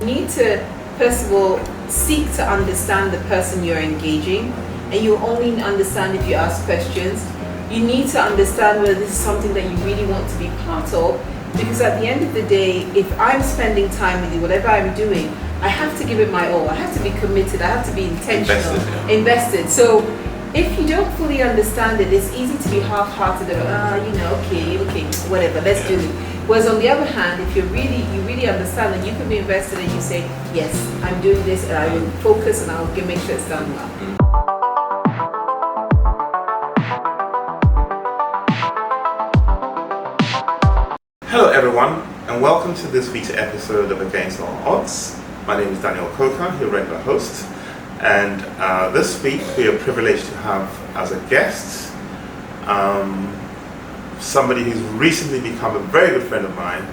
You need to, first of all, seek to understand the person you're engaging, and you only understand if you ask questions. You need to understand whether this is something that you really want to be part of, because at the end of the day, if I'm spending time with you, whatever I'm doing, I have to give it my all. I have to be committed. I have to be intentional, invested. So if you don't fully understand it, it's easy to be half-hearted and okay, whatever, let's do it. Whereas on the other hand, if you really understand, then you can be invested and you say, yes, I'm doing this, and I will focus and I'll make sure it's done well. Hello everyone, and welcome to this week's episode of Against All Odds. My name is Daniel Coker, your regular host, and this week we are privileged to have as a guest somebody who's recently become a very good friend of mine,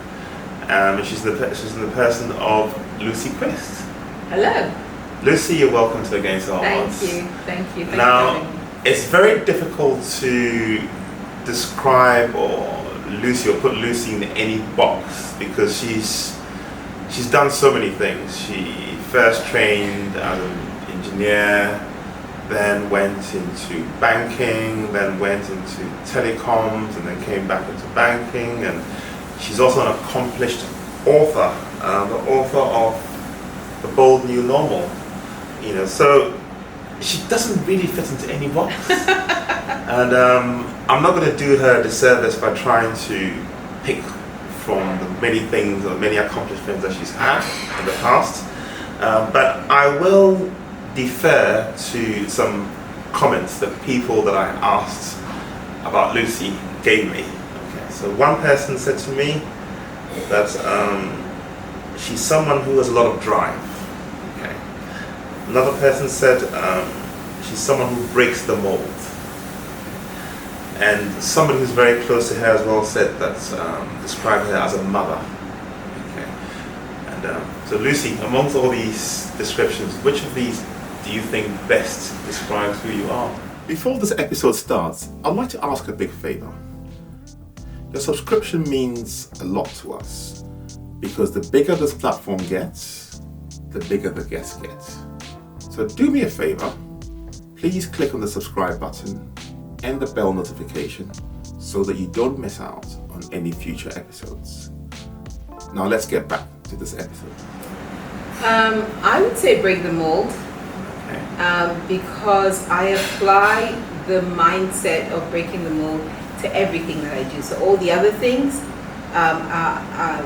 and she's in the person of Lucy Quist. Hello. Lucy, you're welcome to Against All Odds. Thank you. Now, it's very difficult to describe or Lucy or put Lucy in any box because she's done so many things. She first trained as an engineer, then went into banking, then went into telecoms, and then came back into banking. And she's also an accomplished author, the author of The Bold New Normal. So she doesn't really fit into any box. And I'm not going to do her a disservice by trying to pick from the many things or many accomplishments that she's had in the past. But I will defer to some comments that people that I asked about Lucy gave me. Okay, so one person said to me that she's someone who has a lot of drive. Okay. Another person said she's someone who breaks the mold. And somebody who's very close to her as well said that described her as a mother. Okay. And so Lucy, amongst all these descriptions, which of these do you think best describes who you are? Before this episode starts, I'd like to ask a big favor. Your subscription means a lot to us because the bigger this platform gets, the bigger the guests get. So do me a favor, please click on the subscribe button and the bell notification so that you don't miss out on any future episodes. Now let's get back to this episode. I would say break the mold. Okay. Because I apply the mindset of breaking the mold to everything that I do. So all the other things are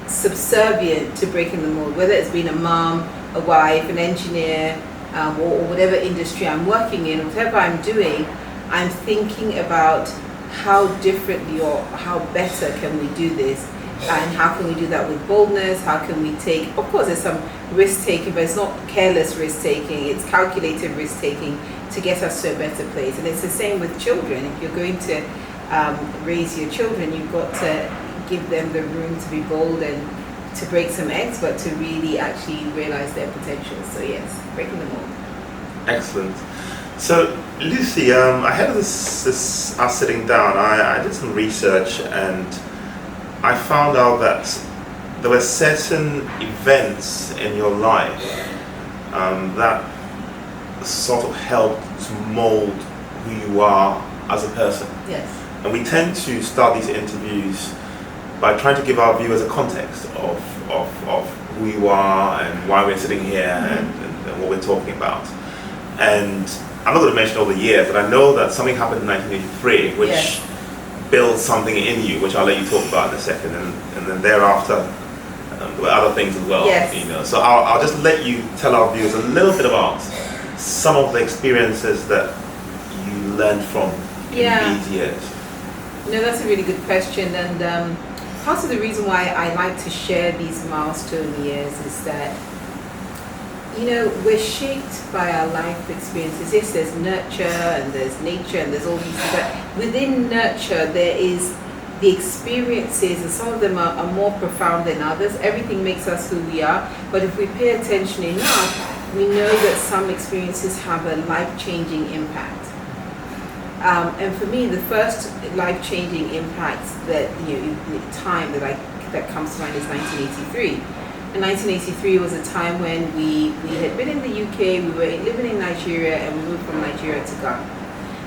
subservient to breaking the mold, whether it's being a mom, a wife, an engineer, or whatever industry I'm working in, whatever I'm doing, I'm thinking about how differently or how better can we do this, and how can we do that with boldness. How can we take, of course there's some risk taking, but it's not careless risk taking, it's calculated risk taking to get us to a better place. And it's the same with children. If you're going to raise your children, you've got to give them the room to be bold and to break some eggs, but to really actually realize their potential. So yes, breaking the mold. Excellent. So Lucy, ahead of this us sitting down, I did some research and I found out that there were certain events in your life that sort of helped to mold who you are as a person. Yes. And we tend to start these interviews by trying to give our viewers a context of who you are and why we're sitting here and what we're talking about. And I'm not going to mention all the years, but I know that something happened in 1983 which built something in you, which I'll let you talk about in a second, and then thereafter there were other things as well. Yes. So I'll just let you tell our viewers a little bit about some of the experiences that you learned from in these years. No, that's a really good question, and part of the reason why I like to share these milestone years is that we're shaped by our life experiences. Yes, there's nurture and there's nature and there's all these things, but within nurture there is the experiences, and some of them are more profound than others. Everything makes us who we are, but if we pay attention enough, we know that some experiences have a life-changing impact. And for me, the first life-changing impact that time that I that comes to mind is 1983. And 1983 was a time when we had been in the UK, we were living in Nigeria, and we moved from Nigeria to Ghana.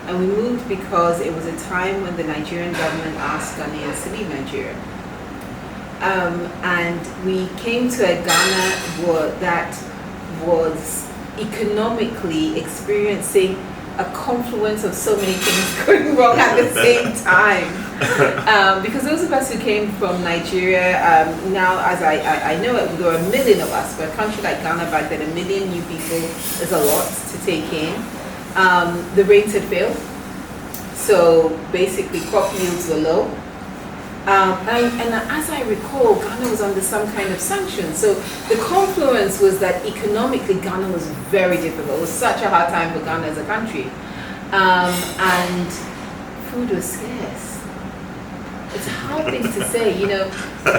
And we moved because it was a time when the Nigerian government asked Ghanaians to leave Nigeria. And we came to a Ghana that was economically experiencing a confluence of so many things going wrong at the same time. Because those of us who came from Nigeria, now as I know it, there were a million of us. For a country like Ghana back then, 1 million new people is a lot to take in. The rains had failed, so basically crop yields were low. And as I recall, Ghana was under some kind of sanctions. So the confluence was that economically Ghana was very difficult. It was such a hard time for Ghana as a country. And food was scarce. It's a hard thing to say, you know.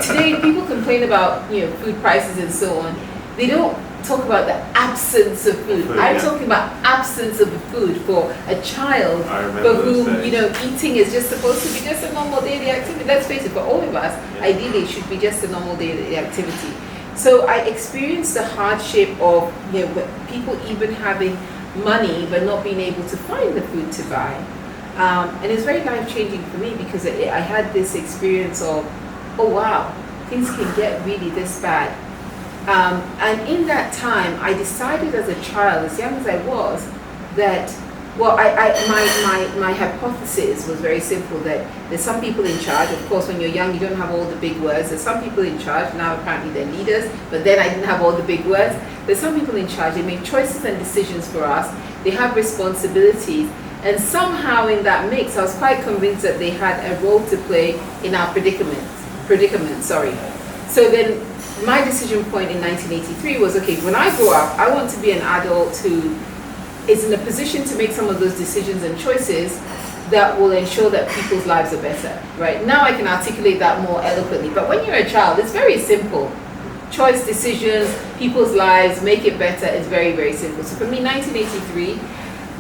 Today people complain about, you know, food prices and so on. They don't talk about the absence of food. I'm talking about absence of food for a child for whom, you know, eating is just supposed to be just a normal daily activity. Let's face it, for all of us, ideally it should be just a normal daily activity. So I experienced the hardship of, you know, people even having money but not being able to find the food to buy. And it's very life-changing for me because I had this experience of, oh wow, things can get really this bad. And in that time, I decided as a child, as young as I was, that, well, my hypothesis was very simple, that there's some people in charge. Of course, when you're young, you don't have all the big words. There's some people in charge. Now, apparently, they're leaders. But then I didn't have all the big words. There's some people in charge. They make choices and decisions for us. They have responsibilities. And somehow in that mix, I was quite convinced that they had a role to play in our predicament. So then my decision point in 1983 was, okay, when I grow up, I want to be an adult who is in a position to make some of those decisions and choices that will ensure that people's lives are better, right? Now I can articulate that more eloquently, but when you're a child, it's very simple. Choice, decisions, people's lives, make it better, it's very, very simple. So for me, 1983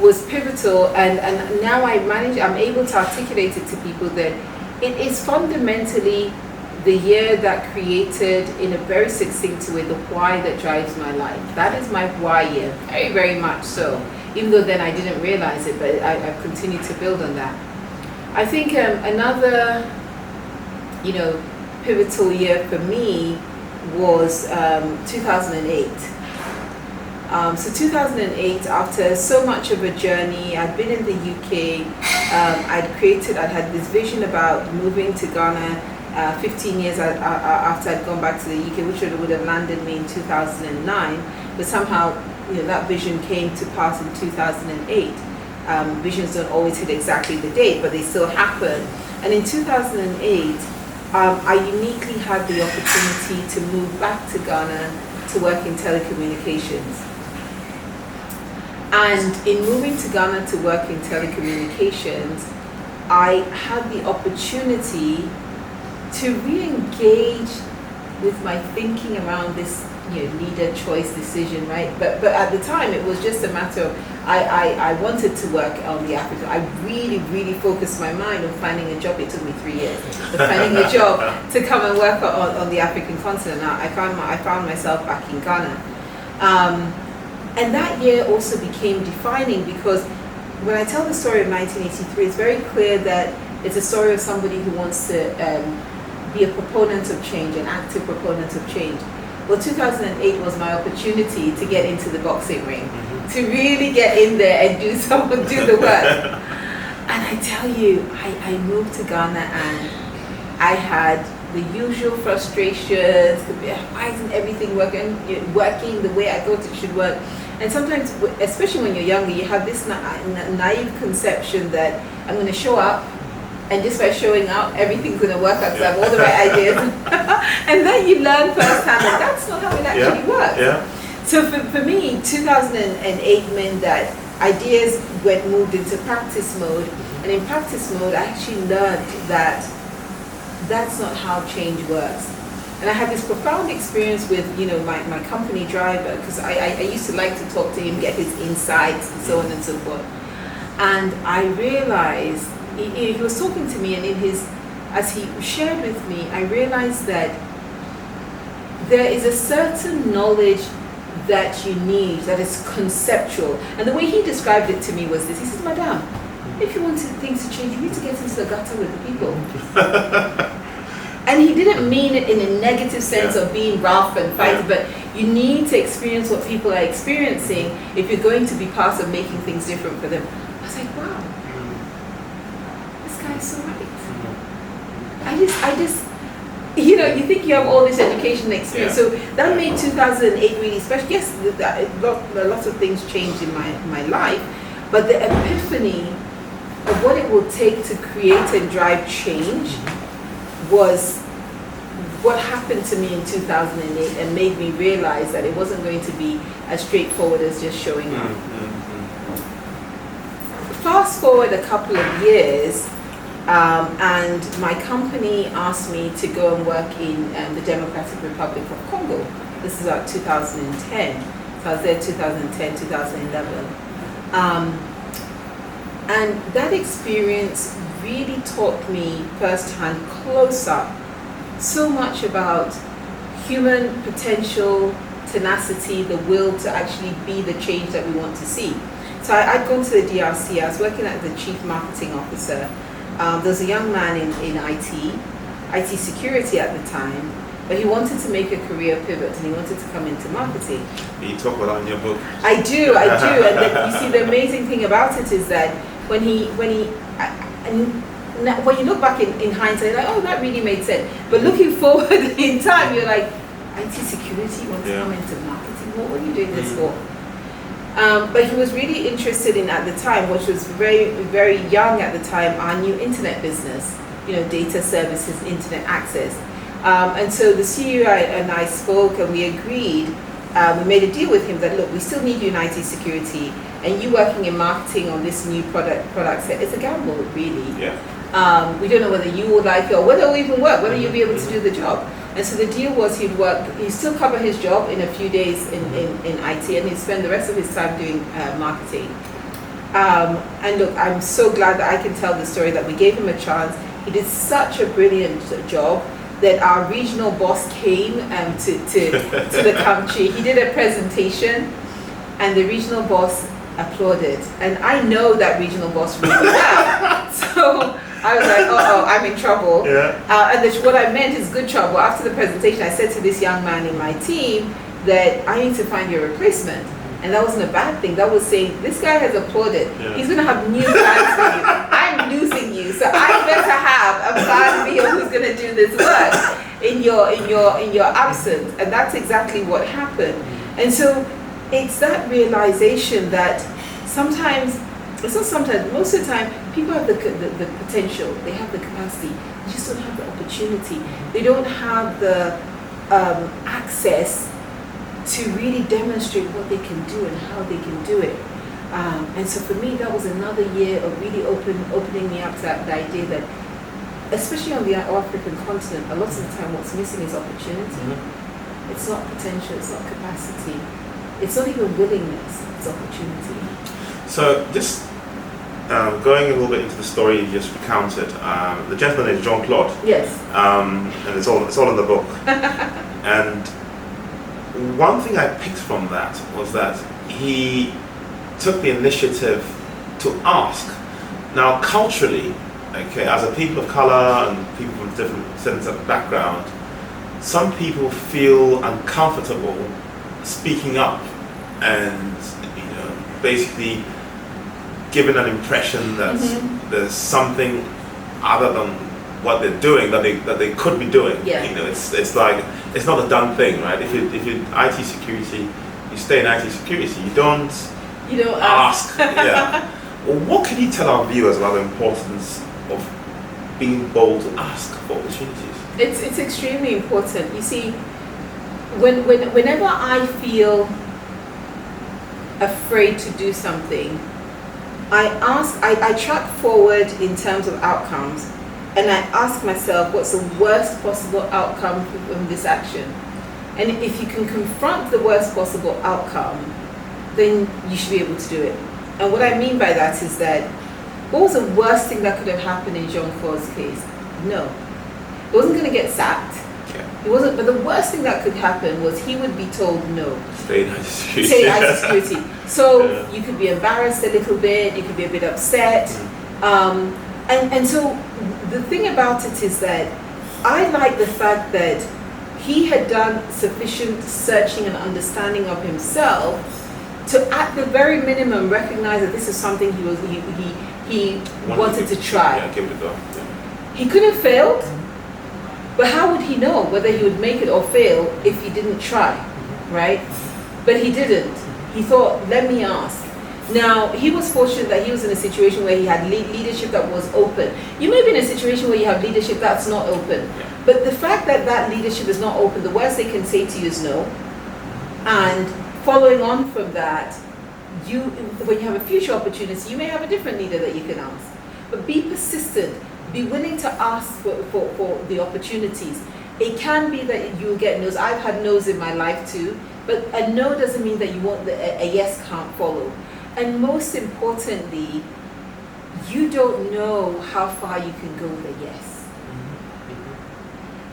was pivotal, and now I'm able to articulate it to people that it is fundamentally the year that created, in a very succinct way, the why that drives my life. That is my why year, very, very much so. Even though then I didn't realize it, but I've continued to build on that. I think another, you know, pivotal year for me was 2008. So 2008, after so much of a journey, I'd been in the UK, I'd had this vision about moving to Ghana 15 years after I'd gone back to the UK, which would have landed me in 2009, but somehow, you know, that vision came to pass in 2008. Visions don't always hit exactly the date, but they still happen. And in 2008, I uniquely had the opportunity to move back to Ghana to work in telecommunications. And in moving to Ghana to work in telecommunications, I had the opportunity to re-engage with my thinking around this, you know, leader choice decision, right? But at the time, it was just a matter of, I wanted to work on the African. I really focused my mind on finding a job. It took me 3 years, but finding a job to come and work on the African continent. Now, I found myself back in Ghana. And that year also became defining, because when I tell the story of 1983, it's very clear that it's a story of somebody who wants to be a proponent of change, an active proponent of change. Well, 2008 was my opportunity to get into the boxing ring, to really get in there and do the work. And I tell you, I moved to Ghana and I had the usual frustrations. Why isn't everything working the way I thought it should work? And sometimes, especially when you're younger, you have this naive conception that I'm going to show up, and just by showing up, everything's going to work out because I have all the right ideas. And then you learn firsthand that that's not how it actually works. Yeah. So for me, 2008 meant that ideas moved into practice mode. And in practice mode, I actually learned that that's not how change works. And I had this profound experience with, you know, my company driver, because I used to like to talk to him, get his insights and so on and so forth. And I realized he was talking to me, and in his as he shared with me, I realized that there is a certain knowledge that you need that is conceptual. And the way he described it to me was this. He said, Madam, if you want things to change, you need to get into the gutter with the people. And he didn't mean it in a negative sense of being rough and fighting, but you need to experience what people are experiencing if you're going to be part of making things different for them. I was like, wow, this guy is so right. I just, you know, you think you have all this education experience. So that made 2008 really special. Yes, a lot of things changed in my life, but the epiphany of what it will take to create and drive change was what happened to me in 2008 and made me realize that it wasn't going to be as straightforward as just showing up. Fast forward a couple of years, and my company asked me to go and work in the Democratic Republic of Congo. This is about 2010. So I was there 2010, 2011. And that experience really taught me firsthand, close up, so much about human potential, tenacity, the will to actually be the change that we want to see. So I'd gone to the DRC. I was working as the chief marketing officer. There was a young man in IT security at the time, but he wanted to make a career pivot and he wanted to come into marketing. You talk about that in your book. I do. And you see, the amazing thing about it is that when you look back in hindsight, you're like, oh, that really made sense. But looking forward in time, you're like, IT security, you want to come into marketing? What are you doing this for? But he was really interested in, at the time, which was very, very young at the time, our new internet business, data services, internet access. And so the CEO and I spoke and we agreed, we made a deal with him that, look, we still need you in IT security, and you working in marketing on this new product set, it's a gamble, really. Yeah. We don't know whether you will like it or whether it will even work, whether you'll be able to do the job. And so the deal was he'd still cover his job in a few days in IT, and he'd spend the rest of his time doing marketing. And look, I'm so glad that I can tell the story that we gave him a chance. He did such a brilliant job that our regional boss came to the country. He did a presentation, and the regional boss applauded. And I know that regional boss really well. So I was like, I'm in trouble. Yeah. And what I meant is good trouble. After the presentation, I said to this young man in my team that I need to find you a replacement. And that wasn't a bad thing. That was saying, this guy has applauded. Yeah. He's going to have new plans for you. I'm losing you. So I better have a plan B of who's going to do this work in your absence. And that's exactly what happened. And so it's that realization that most of the time, people have the potential, they have the capacity, they just don't have the opportunity. They don't have the access to really demonstrate what they can do and how they can do it. And so for me, that was another year of really opening me up to the idea that, especially on the African continent, a lot of the time what's missing is opportunity. Mm-hmm. It's not potential, it's not capacity. It's not even willingness, it's opportunity. So just going a little bit into the story you just recounted, the gentleman is Jean-Claude. Yes. And it's all in the book. And one thing I picked from that was that he took the initiative to ask. Now, culturally, as a people of color and people from different sets of background, some people feel uncomfortable speaking up and basically giving an impression that there's something other than what they're doing that they could be doing. Yeah. It's like it's not a done thing, right? If you IT security, you stay in IT security, you don't ask. Yeah. Well, what can you tell our viewers about the importance of being bold to ask for opportunities? It's extremely important. You see, whenever I feel afraid to do something, I track forward in terms of outcomes, and I ask myself, what's the worst possible outcome from this action? And if you can confront the worst possible outcome, then you should be able to do it. And what I mean by that is that, what was the worst thing that could have happened in Jean-Claude's case? No. He wasn't going to get sacked. Okay. He wasn't. But the worst thing that could happen was he would be told no. Stay in IT security. Stay in IT security. So Yeah. you could be embarrassed a little bit. You could be a bit upset. And so the thing about it is that I like the fact that he had done sufficient searching and understanding of himself to, at the very minimum, recognize that this is something he wanted to try. Yeah, give it a go. Yeah. He could have failed, but how would he know whether he would make it or fail if he didn't try, right? But he didn't. He thought, let me ask. Now, he was fortunate that he was in a situation where he had leadership that was open. You may be in a situation where you have leadership that's not open. Yeah. But the fact that that leadership is not open, the worst they can say to you is no. And following on from that, when you have a future opportunity, you may have a different leader that you can ask. But be persistent. Be willing to ask for the opportunities. It can be that you'll get no's. I've had no's in my life too. But a no doesn't mean that a yes can't follow. And most importantly, you don't know how far you can go with a yes.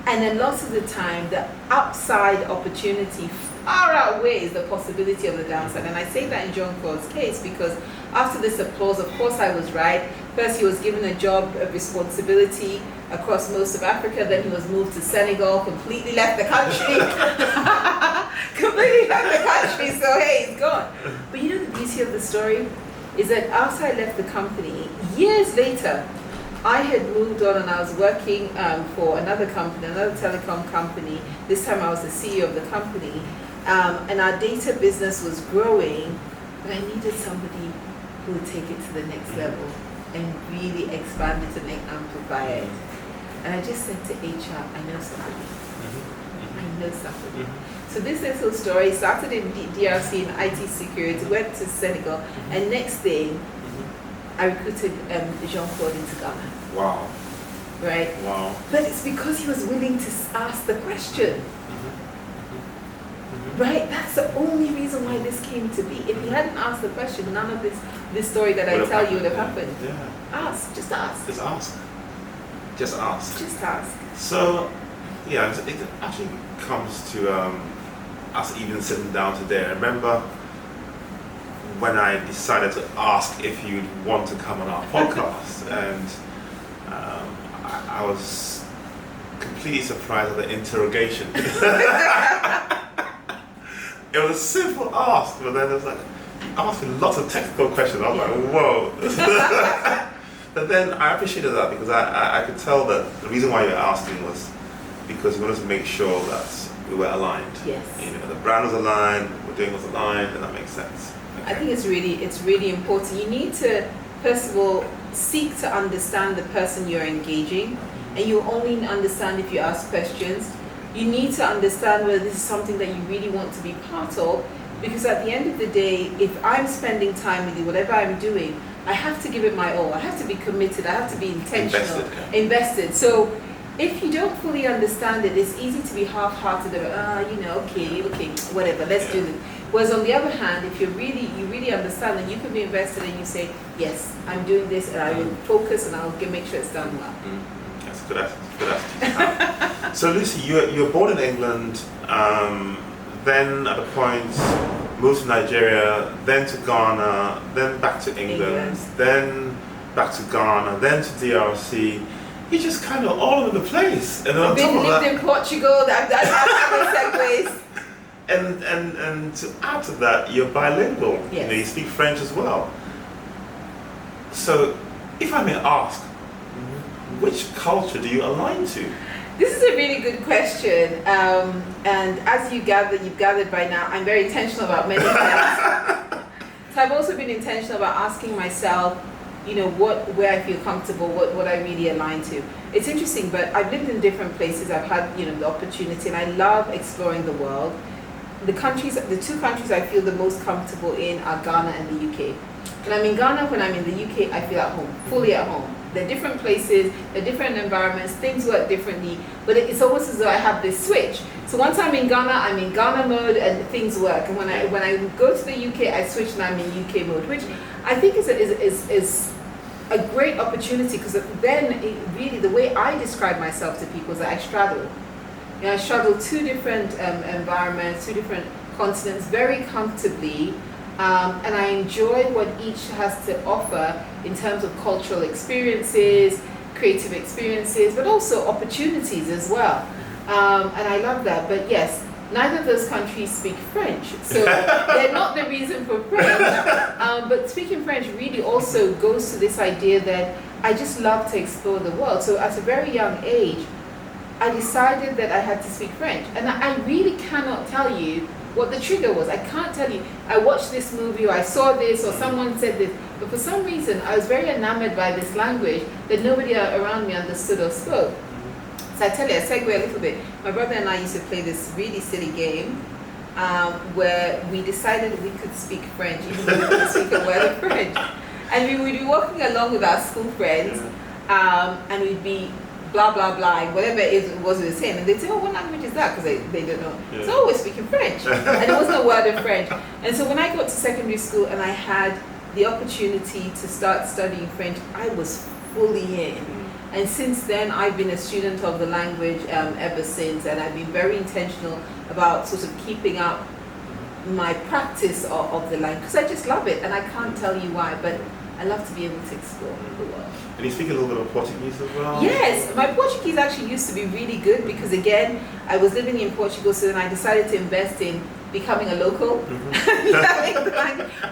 And a lot of the time, the upside opportunity far outweighs the possibility of the downside. And I say that in John Claude's case because after this applause, of course I was right. First he was given a job of responsibility across most of Africa. Then he was moved to Senegal, completely left the country. Completely left the country, so hey, he's gone. But you know the beauty of the story is that after I left the company, years later, I had moved on and I was working for another company, another telecom company. This time I was the CEO of the company. And our data business was growing, but I needed somebody who would take it to the next level and really expand it and amplify it. And I just said to HR, I know somebody. I know somebody. So this little story started in DRC in IT security, went to Senegal, and next thing, I recruited Jean-Claude into Ghana. Wow. Right? Wow. But it's because he was willing to ask the question. Right? That's the only reason why this came to be. If he hadn't asked the question, none of this story that I tell you would have happened. Yeah. Ask. Just ask. Just ask. Just ask. Just ask. So, yeah, it actually comes to us even sitting down today. I remember when I decided to ask if you'd want to come on our podcast, and I was completely surprised at the interrogation. It was a simple ask, but then it was like asking lots of technical questions. I was like, whoa. But then I appreciated that because I could tell that the reason why you're asking was because we wanted to make sure that we were aligned. Yes. You know, the brand was aligned, we're doing what's aligned, and that makes sense. Okay. I think it's really important. You need to, first of all, seek to understand the person you're engaging, and you only understand if you ask questions. You need to understand whether this is something that you really want to be part of, because at the end of the day, if I'm spending time with you, whatever I'm doing, I have to give it my all. I have to be committed. I have to be intentional, invested. So if you don't fully understand it, it's easy to be half-hearted. Okay, whatever, let's do it. Whereas on the other hand, if you really understand, then you can be invested and you say, yes, I'm doing this, and I will focus and I'll make sure it's done well. That's a good attitude. So Lucy, you're born in England, then at a point moved to Nigeria, then to Ghana, then back to England, then back to Ghana, then to DRC. You're just kind of all over the place. And on top of that, lived in Portugal. I've done segues. And to add to that, you're bilingual. Yes. You know, you speak French as well. So, if I may ask, which culture do you align to? This is a really good question, and as you've gathered by now, I'm very intentional about many things. So I've also been intentional about asking myself, you know, where I feel comfortable, what I really align to. It's interesting, but I've lived in different places. I've had, you know, the opportunity, and I love exploring the world. The two countries I feel the most comfortable in are Ghana and the UK. When I'm in Ghana, when I'm in the UK, I feel at home, fully at home. They're different places, they're different environments, things work differently, but it's almost as though I have this switch. So once I'm in Ghana mode and things work. And when I go to the UK, I switch and I'm in UK mode, which I think is a great opportunity, because then really the way I describe myself to people is that I straddle. I straddle two different environments, two different continents very comfortably, and I enjoy what each has to offer in terms of cultural experiences, creative experiences, but also opportunities as well. And I love that. But yes, neither of those countries speak French, so they're not the reason for French. But speaking French really also goes to this idea that I just love to explore the world. So at a very young age, I decided that I had to speak French. And I really cannot tell you what the trigger was. I can't tell you, I watched this movie or I saw this or someone said this. But for some reason, I was very enamored by this language that nobody around me understood or spoke. So I tell you, I segue a little bit. My brother and I used to play this really silly game where we decided we could speak French, even though we couldn't speak a word of French. And we would be walking along with our school friends, and we'd be blah, blah, blah, and whatever it was we were saying. And they'd say, oh, what language is that? Because they don't know. Yeah. So we're speaking French. And there wasn't a word of French. And so when I got to secondary school and I had the opportunity to start studying French, I was fully in. And since then, I've been a student of the language ever since, and I've been very intentional about sort of keeping up my practice of the language, because I just love it, and I can't tell you why, but I love to be able to explore the world. And you speak a little bit of Portuguese as well? Yes, my Portuguese actually used to be really good, because again, I was living in Portugal, so then I decided to invest in becoming a local.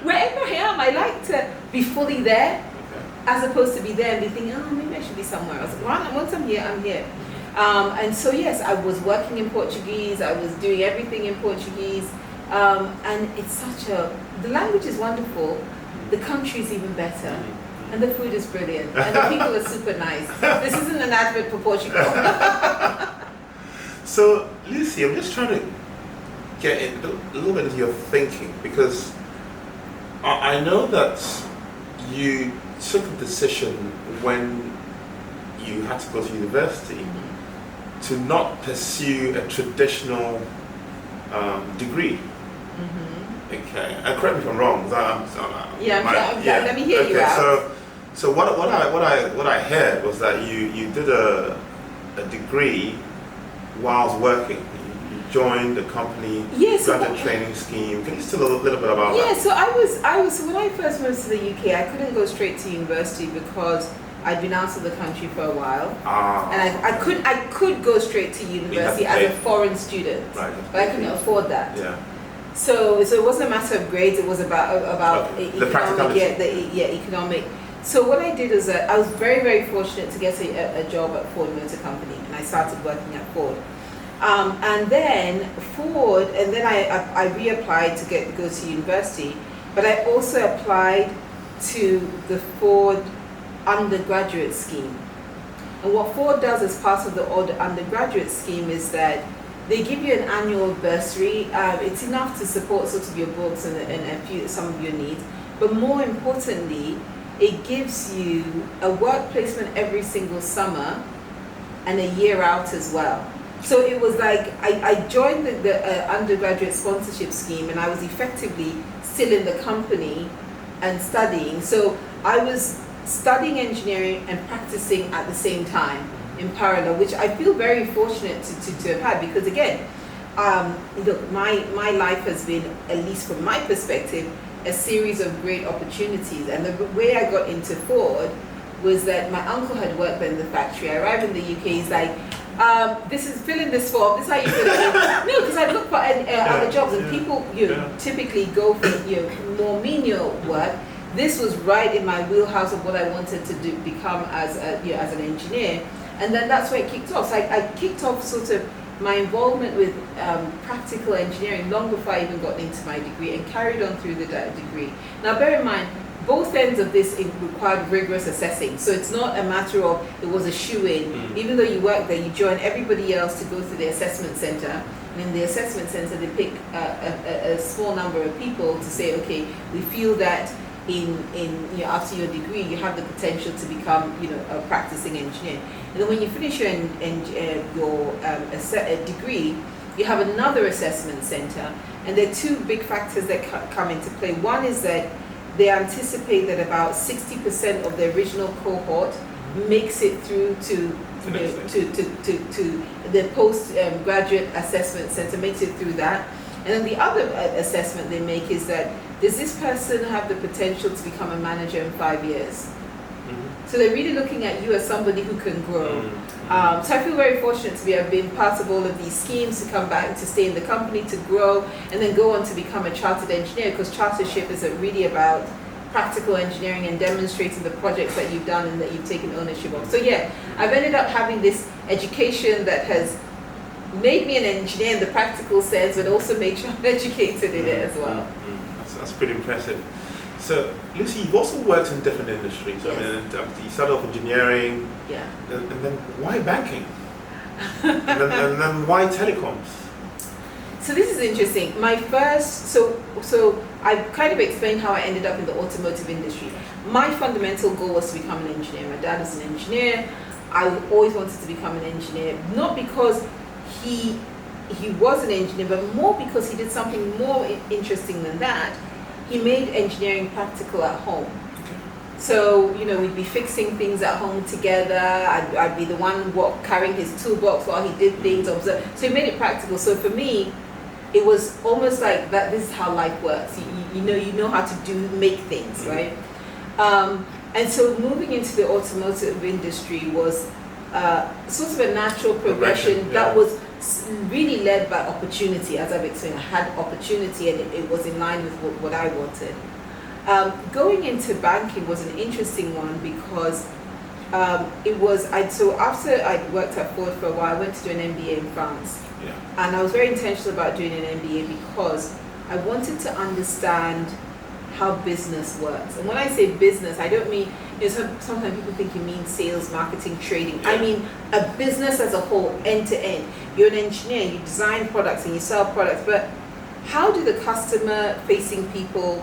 Wherever I am, I like to be fully there, as opposed to be there and be thinking, oh, maybe I should be somewhere else. Once I'm here, I'm here. And so yes, I was working in Portuguese, I was doing everything in Portuguese, and it's the language is wonderful, the country is even better, and the food is brilliant, and the people are super nice. This isn't an advert for Portugal. So, Lucy, I'm just trying to get a little bit into your thinking, because I know that you took a decision when you had to go to university to not pursue a traditional degree. Okay, and correct me if I'm wrong. Let me hear you out. So what I heard was that you did a degree whilst working. You joined a company, graduate training scheme. Can you tell a little bit about that? Yeah, so so when I first moved to the UK, I couldn't go straight to university because I'd been out of the country for a while, and I could go straight to university as a foreign student, right, but I couldn't afford that. Yeah. So it wasn't a matter of grades; it was about the practicality. Economic. So what I did is I was very, very fortunate to get a job at Ford Motor Company, and I started working at Ford. And then Ford, and then I reapplied to go to university, but I also applied to the Ford undergraduate scheme. And what Ford does as part of the undergraduate scheme is that they give you an annual bursary. It's enough to support sort of your books and some of your needs, but more importantly, it gives you a work placement every single summer and a year out as well. So it was like I joined the undergraduate sponsorship scheme, and I was effectively still in the company and studying. So I was studying engineering and practicing at the same time in parallel, which I feel very fortunate to have had, because again, look, my life has been, at least from my perspective, a series of great opportunities. And the way I got into Ford was that my uncle had worked in the factory. I arrived in the UK, he's like, this is fill in this form, this is how you fill it in. No, because I looked for other jobs, and people typically go for more menial work. This was right in my wheelhouse of what I wanted to become as an engineer, and then that's where it kicked off. So I kicked off sort of my involvement with practical engineering long before I even got into my degree, and carried on through the degree. Now bear in mind, both ends of this required rigorous assessing. So it's not a matter of it was a shoe-in. Even though you work there, you join everybody else to go through the assessment center. And in the assessment center, they pick a small number of people to say, okay, we feel that after your degree, you have the potential to become a practicing engineer. And then when you finish your degree, you have another assessment center. And there are two big factors that come into play. One is that they anticipate that about 60% of the original cohort makes it through to the post graduate assessment center, makes it through that. And then the other assessment they make is that, does this person have the potential to become a manager in 5 years? So they're really looking at you as somebody who can grow. So I feel very fortunate to have been part of all of these schemes, to come back, to stay in the company, to grow, and then go on to become a chartered engineer, because chartership is really about practical engineering and demonstrating the projects that you've done and that you've taken ownership of. So yeah, I've ended up having this education that has made me an engineer in the practical sense, but also made sure I'm educated in it as well. That's pretty impressive. So, Lucy, you've also worked in different industries. Yes. I mean, you started off engineering, Yeah. and then why banking? and then why telecoms? So this is interesting. My first, so I kind of explained how I ended up in the automotive industry. My fundamental goal was to become an engineer. My dad was an engineer. I always wanted to become an engineer, not because he was an engineer, but more because he did something more interesting than that. He made engineering practical at home. So, we'd be fixing things at home together. I'd be the one carrying his toolbox while he did things. So he made it practical. So for me, it was almost like that. This is how life works. You know how to make things, right? And so moving into the automotive industry was sort of a natural progression that was really led by opportunity. As I've explained, I had opportunity, and it was in line with what I wanted. Going into banking was an interesting one because so after I'd worked at Ford for a while, I went to do an MBA in France. Yeah. And I was very intentional about doing an MBA because I wanted to understand how business works. And when I say business, I don't mean, sometimes people think you mean sales, marketing, trading. I mean a business as a whole, end to end. You're an engineer, you design products and you sell products, but how do the customer-facing people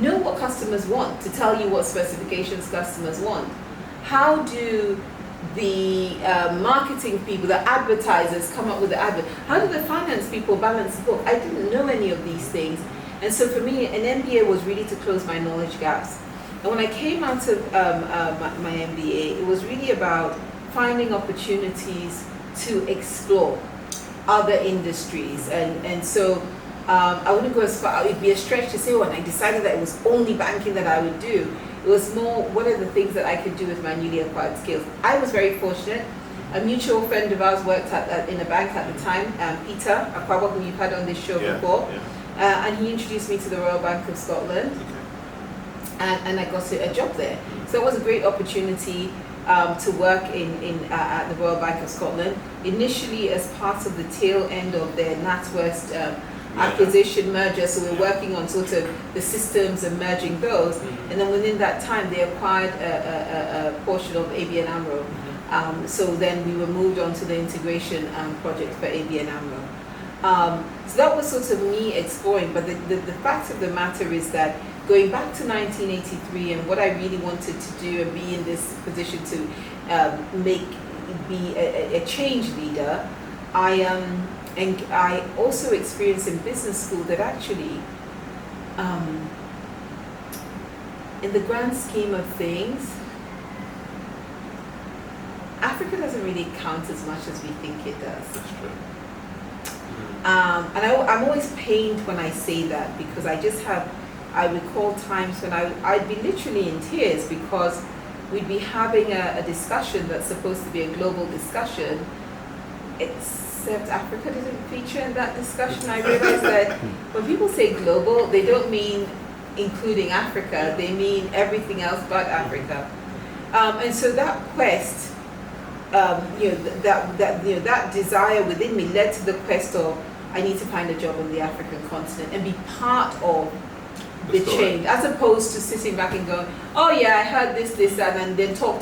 know what customers want, to tell you what specifications customers want? How do the marketing people, the advertisers come up with the advert? How do the finance people balance the book? I didn't know any of these things. And so for me, an MBA was really to close my knowledge gaps. And when I came out of my MBA, it was really about finding opportunities to explore other industries. And so I wouldn't go as far, it would be a stretch to say, and I decided that it was only banking that I would do. It was more, what are the things that I could do with my newly acquired skills? I was very fortunate. A mutual friend of ours worked in a bank at the time, Peter Akwawa, who you've had on this show before. Yeah. And he introduced me to the Royal Bank of Scotland, and I got a job there. So it was a great opportunity to work at the Royal Bank of Scotland, initially as part of the tail end of their NatWest acquisition merger. So we're working on sort of the systems and merging those, and then within that time they acquired a portion of ABN AMRO. So then we were moved on to the integration project for ABN AMRO. So that was sort of me exploring, but the fact of the matter is that going back to 1983 and what I really wanted to do and be in this position to be a change leader, I also experienced in business school that actually, in the grand scheme of things, Africa doesn't really count as much as we think it does. That's true. And I'm always pained when I say that, because I recall times when I'd be literally in tears because we'd be having a discussion that's supposed to be a global discussion, except Africa didn't feature in that discussion. I realized that when people say global, they don't mean including Africa, they mean everything else but Africa. And so that quest, that desire within me led to the quest of, I need to find a job on the African continent and be part of the change, as opposed to sitting back and going, oh yeah, I heard this, and then talk.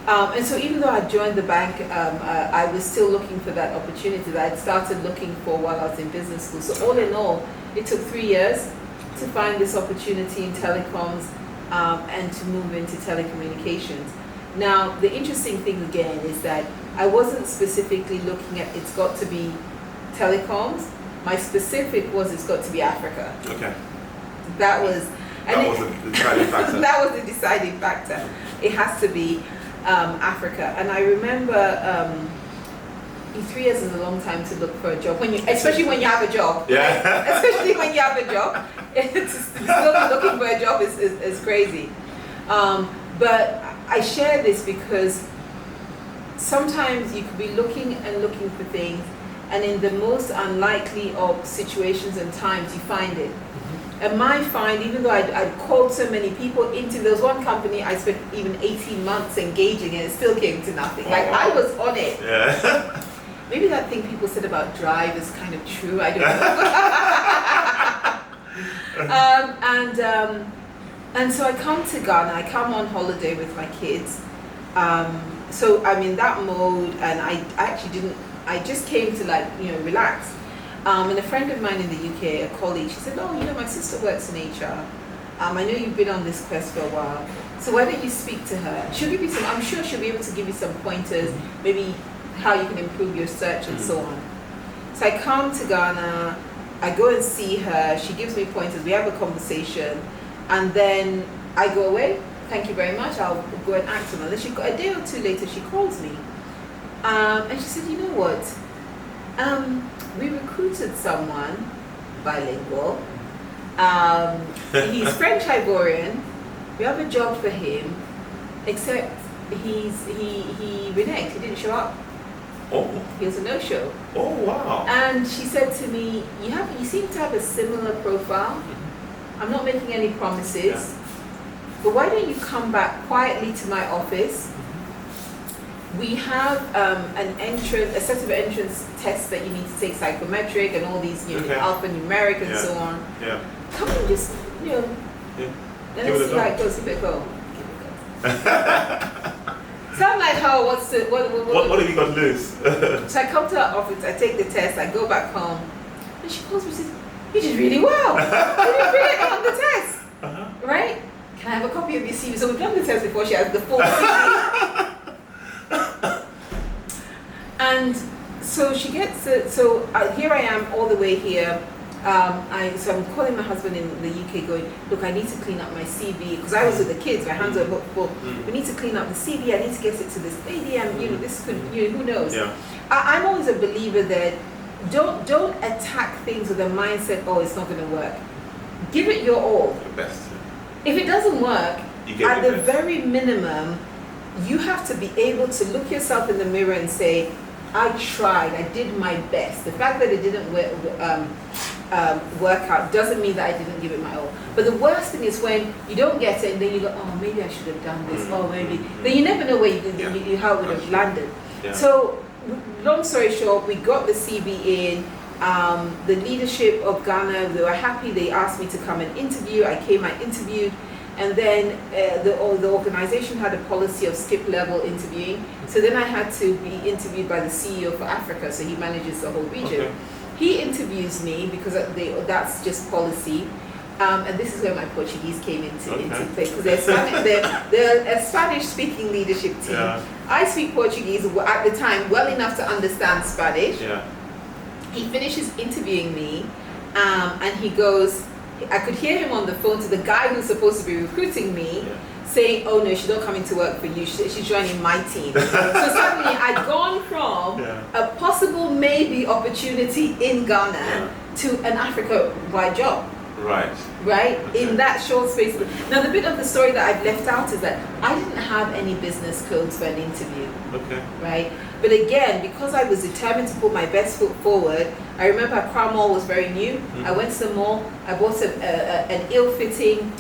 And so even though I joined the bank, I was still looking for that opportunity that I'd started looking for while I was in business school. So all in all, it took 3 years to find this opportunity in telecoms and to move into telecommunications. Now, the interesting thing again is that I wasn't specifically looking at it's got to be telecoms. My specific was it's got to be Africa. Okay. That was the deciding factor. that was the deciding factor. It has to be Africa. And I remember 3 years is a long time to look for a job, especially when you have a job. Yeah. Right? Especially when you have a job. Still looking for a job is crazy. But I share this because sometimes you could be looking for things, and in the most unlikely of situations and times you find it. And my find, even though I'd called so many people into, there was one company I spent even 18 months engaging and it still came to nothing. Like, I was on it. Yeah. Maybe that thing people said about drive is kind of true, I don't know. And so I come to Ghana, I come on holiday with my kids. So I'm in that mode, and I just came to relax. And a friend of mine in the UK, a colleague, she said, my sister works in HR. I know you've been on this quest for a while, so why don't you speak to her? She'll give you I'm sure she'll be able to give you some pointers, maybe how you can improve your search and so on. So I come to Ghana, I go and see her, she gives me pointers, we have a conversation, and then I go away. Thank you very much, I'll go and act on it. Then a day or two later, she calls me. And she said, you know what? We recruited someone, bilingual. He's French Ivorian. We have a job for him, except he reneged, he didn't show up. Oh. He was a no-show. Oh, wow. And she said to me, you seem to have a similar profile. I'm not making any promises, but why don't you come back quietly to my office? We have a set of entrance tests that you need to take, psychometric and all these, alphanumeric and so on. Yeah. Come and just, let's see how it goes. Give it a go. So I'm like, what have you got to lose? So I come to her office, I take the test, I go back home, and she calls me and says, you did really well. You did brilliant on the test. Right? Can I have a copy of your CV? So we've done the test before she has the full CV. And so she gets here I am all the way here. So I'm calling my husband in the UK going, look, I need to clean up my CV, because I was with the kids, my hands were booked full. We need to clean up the CV, I need to get it to this lady, and this could, who knows. Yeah. I'm always a believer that don't attack things with a mindset, it's not going to work. Give it your all. Your best. If it doesn't work, at the very minimum, you have to be able to look yourself in the mirror and say, I tried, I did my best. The fact that it didn't work out doesn't mean that I didn't give it my all. But the worst thing is when you don't get it and then you go, maybe I should have done this, maybe. Then you never know where how it would have landed. Yeah. So, long story short, we got the CV in. The leadership of Ghana, they were happy. They asked me to come and interview. I came, I interviewed. And then the organization had a policy of skip level interviewing. So then I had to be interviewed by the CEO for Africa, so he manages the whole region. Okay. He interviews me because that's just policy. And this is where my Portuguese came into play, because they're a Spanish-speaking leadership team. Yeah. I speak Portuguese at the time well enough to understand Spanish. Yeah. He finishes interviewing me, and he goes, I could hear him on the phone to the guy who's supposed to be recruiting me, saying, oh no, she's not coming to work for you, she's joining my team. So suddenly I'd gone from a possible maybe opportunity in Ghana to an Africa-wide job. Right? Okay. In that short space. Now the bit of the story that I've left out is that I didn't have any business codes for an interview. Okay. Right? But again, because I was determined to put my best foot forward, I remember Accra Mall was very new. I went to the mall, I bought an ill-fitting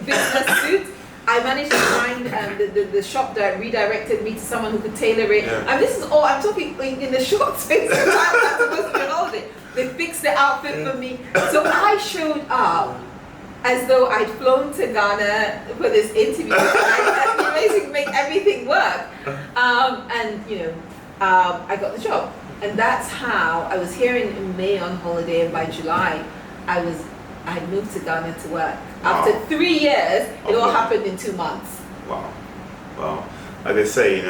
business suit. I managed to find the shop that redirected me to someone who could tailor it. Yeah. And this is all, I'm talking in the short space of time I'm supposed to be on holiday. They fixed the outfit for me. So I showed up as though I'd flown to Ghana for this interview. I basically make everything work. I got the job. And that's how I was here in May on holiday, and by July I had moved to Ghana to work. Wow. After 3 years, it all happened in 2 months. Wow. Like they say,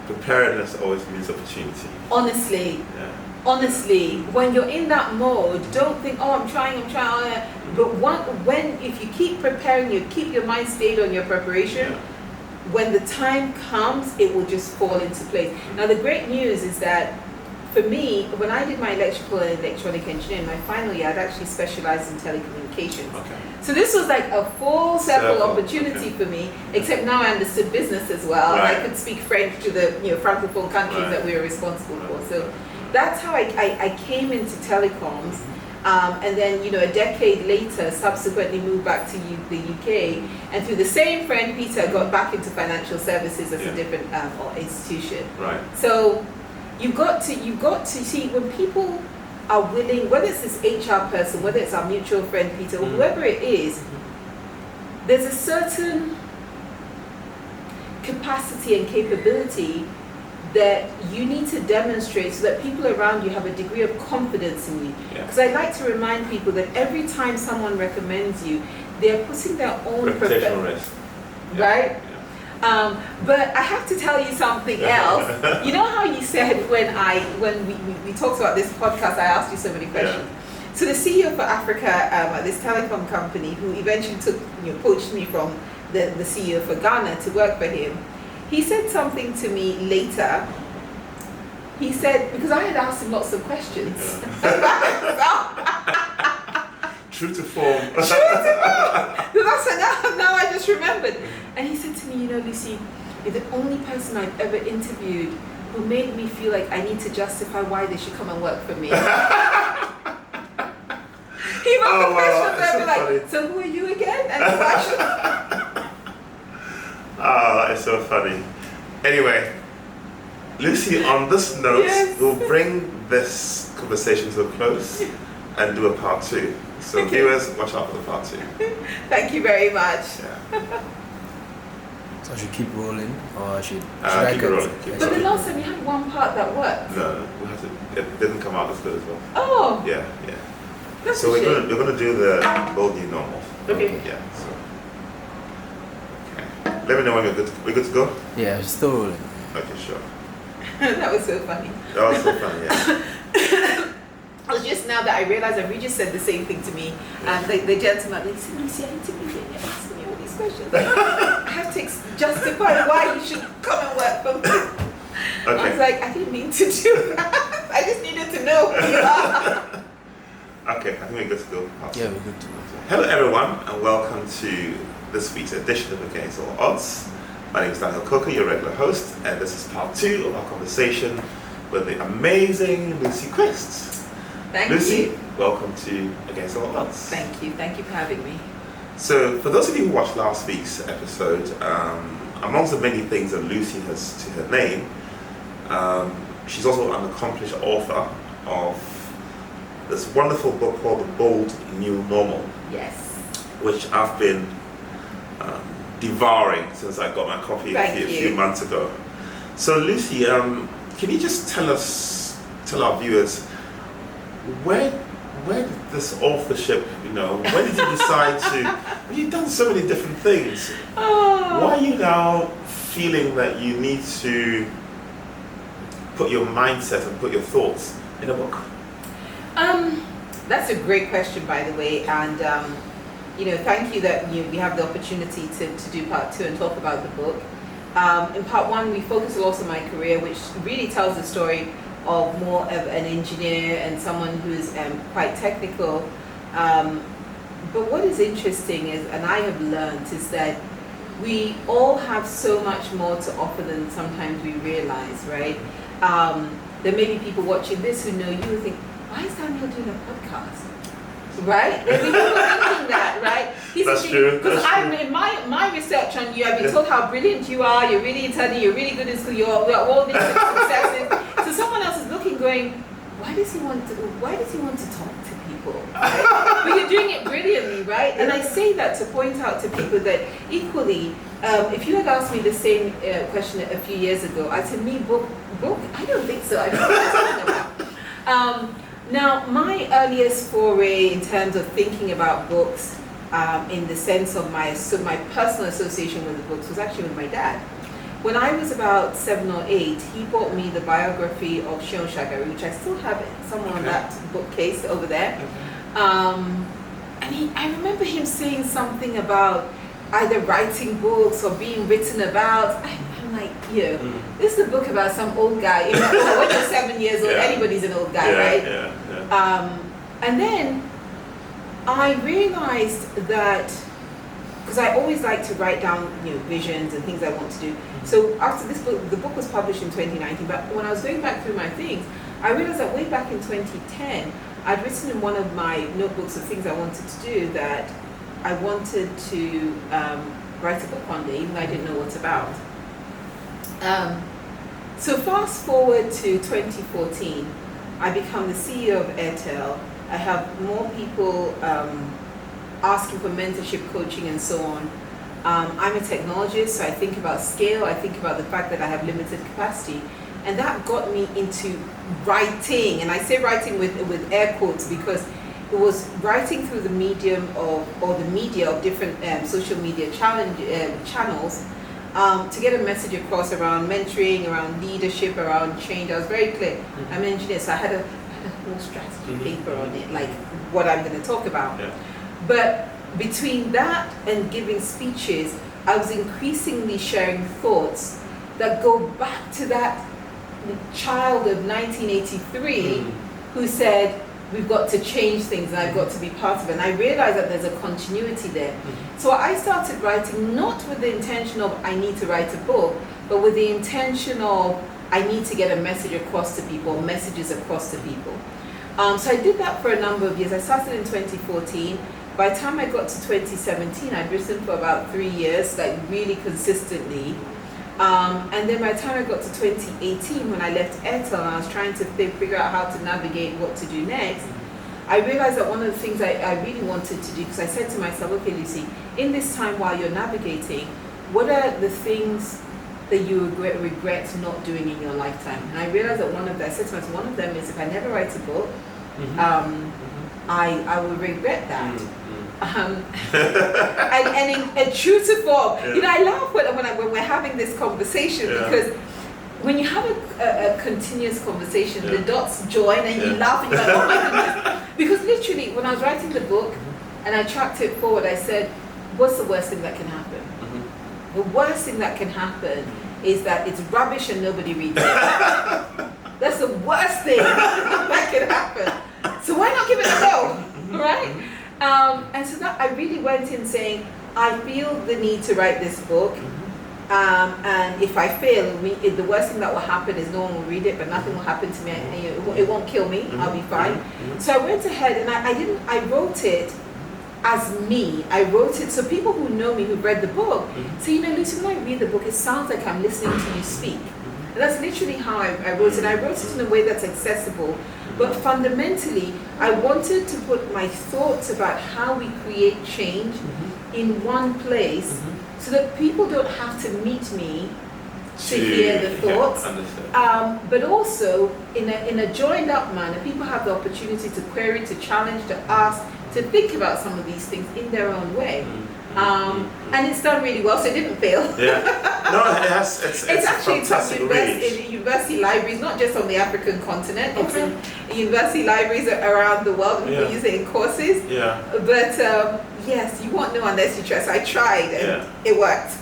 preparedness always means opportunity. Honestly. Yeah. honestly, when you're in that mode, don't think, oh, I'm trying. But if you keep preparing, you keep your mind stayed on your preparation, when the time comes, it will just fall into place. Now, the great news is that for me, when I did my electrical and electronic engineering, my final year, I'd actually specialized in telecommunications. Okay. So this was like a full circle opportunity for me, except now I understood business as well. Right. I could speak French to the francophone countries that we were responsible for. So that's how I came into telecoms. And then, a decade later, subsequently moved back to the UK, and through the same friend, Peter, got back into financial services as a different institution. Right. So you've got to see when people are willing, whether it's this HR person, whether it's our mutual friend Peter, or whoever it is, there's a certain capacity and capability that you need to demonstrate so that people around you have a degree of confidence in you. Because I like to remind people that every time someone recommends you, they're putting their own reputational risk. Right? But I have to tell you something else. You know how you said when we talked about this podcast, I asked you so many questions. So the CEO for Africa at this telecom company, who eventually poached me from the CEO for Ghana to work for him, he said something to me later. He said, because I had asked him lots of questions. True to form. True to form. Now I just remembered. And he said to me, Lucy, you're the only person I've ever interviewed who made me feel like I need to justify why they should come and work for me. He wrote the questions and be like, so who are you again? And it's so funny. Anyway, Lucy, on this note, we'll bring this conversation to a close and do a part 2. So viewers, watch out for the part 2. Thank you very much. So I should keep rolling, or should I keep rolling? But the last time you had one part that worked. No, we had to. It didn't come out as good as well. Oh. Yeah. That's So we're gonna do the bold new normal. Okay. Yeah. So. Okay. Let me know when you're good. We're good to go. Yeah, still rolling. Okay, sure. That was so funny. That was so funny. Yeah. It was just now that I realized that Regis said the same thing to me. The gentleman, like, Lucy, I interviewed you and you're asking me all these questions. Like, I have to justify why you should come and work for me. Okay. I was like, I didn't mean to do that. I just needed to know who you are. Okay, I think we're good to go. Yeah, we're good to go. Hello everyone, and welcome to this week's edition of Against All Odds. My name is Daniel Coker, your regular host, and this is part 2 of our conversation with the amazing Lucy Quist. Thank Lucy, you. welcome to Against All Odds. Thank you for having me. So, for those of you who watched last week's episode, amongst the many things that Lucy has to her name, she's also an accomplished author of this wonderful book called The Bold New Normal. Yes. Which I've been devouring since I got my copy a few months ago. So Lucy, can you just tell our viewers, where did this authorship, when did you decide to, you've done so many different things. Why are you now feeling that you need to put your mindset and put your thoughts in a book? That's a great question, by the way, and thank you that we have the opportunity to do part 2 and talk about the book. In part 1, we focus a lot on my career, which really tells the story of more of an engineer and someone who's quite technical. But what is interesting is, and I have learned, is that we all have so much more to offer than sometimes we realize, right? There may be people watching this who know you who think, why is Daniel doing a podcast? Right? There may be people thinking that, right? That's true. Because in my research on you, I've been told how brilliant you are, you're really intelligent, you're really good in school, you're all these successes. So someone else is looking, going, why does he want to talk to people? Right? But you're doing it brilliantly, right? And I say that to point out to people that equally, if you had asked me the same question a few years ago, I'd say, book? I don't think so. I don't know what you're talking about. Now, my earliest foray in terms of thinking about books, in the sense of my personal association with the books, was actually with my dad. when I was about 7 or 8, he bought me the biography of Shion Shagari, which I still have it somewhere on that bookcase over there. And I remember him saying something about either writing books or being written about. I'm like, this is a book about some old guy. You know, when you're 7 years old, anybody's an old guy, right? And then I realized that, because I always like to write down, visions and things I want to do. So after this book, the book was published in 2019, but when I was going back through my things, I realized that way back in 2010, I'd written in one of my notebooks of things I wanted to do that I wanted to write a book one day, even though I didn't know what about. So fast forward to 2014, I become the CEO of Airtel. I have more people asking for mentorship, coaching, and so on. I'm a technologist, so I think about scale. I think about the fact that I have limited capacity. And that got me into writing. And I say writing with air quotes because it was writing through the medium or the media of different social media channels to get a message across around mentoring, around leadership, around change. I was very clear. I'm an engineer, so I had a whole strategy paper on it, like what I'm going to talk about. But between that and giving speeches, I was increasingly sharing thoughts that go back to that child of 1983 who said, we've got to change things and I've got to be part of it. And I realized that there's a continuity there. So I started writing not with the intention of I need to write a book, but with the intention of I need to get a message across to people, messages across to people. So I did that for a number of years. I started in 2014. By the time I got to 2017, I'd written for about 3 years, like really consistently. And then by the time I got to 2018, when I left Airtel and I was trying to figure out how to navigate what to do next, I realized that one of the things I really wanted to do, because I said to myself, okay, Lucy, in this time while you're navigating, what are the things that you regret not doing in your lifetime? And I realized that I said to myself, one of them is if I never write a book, I will regret that. And true to form, I laugh when we're having this conversation because when you have a continuous conversation, the dots join and you laugh and you're like, oh my goodness. Because literally, when I was writing the book and I tracked it forward, I said, what's the worst thing that can happen? The worst thing that can happen is that it's rubbish and nobody reads it. That's the worst thing that can happen. So why not give it a go, right? And so that I really went in saying, I feel the need to write this book. And if I fail, the worst thing that will happen is no one will read it, but nothing will happen to me. It won't kill me. I'll be fine. So I went ahead and I wrote it as me. I wrote it so people who know me, who read the book, say, Lucy, when I read the book, it sounds like I'm listening to you speak. And that's literally how I wrote it. I wrote it in a way that's accessible. But fundamentally, I wanted to put my thoughts about how we create change in one place so that people don't have to meet me to hear the thoughts. But also, in a joined up manner, people have the opportunity to query, to challenge, to ask, to think about some of these things in their own way. And it's done really well, so it didn't fail. It's actually in some university libraries, not just on the African continent. It's in university libraries around the world. People use it in courses. But yes, you won't know unless you try. So I tried, and it worked.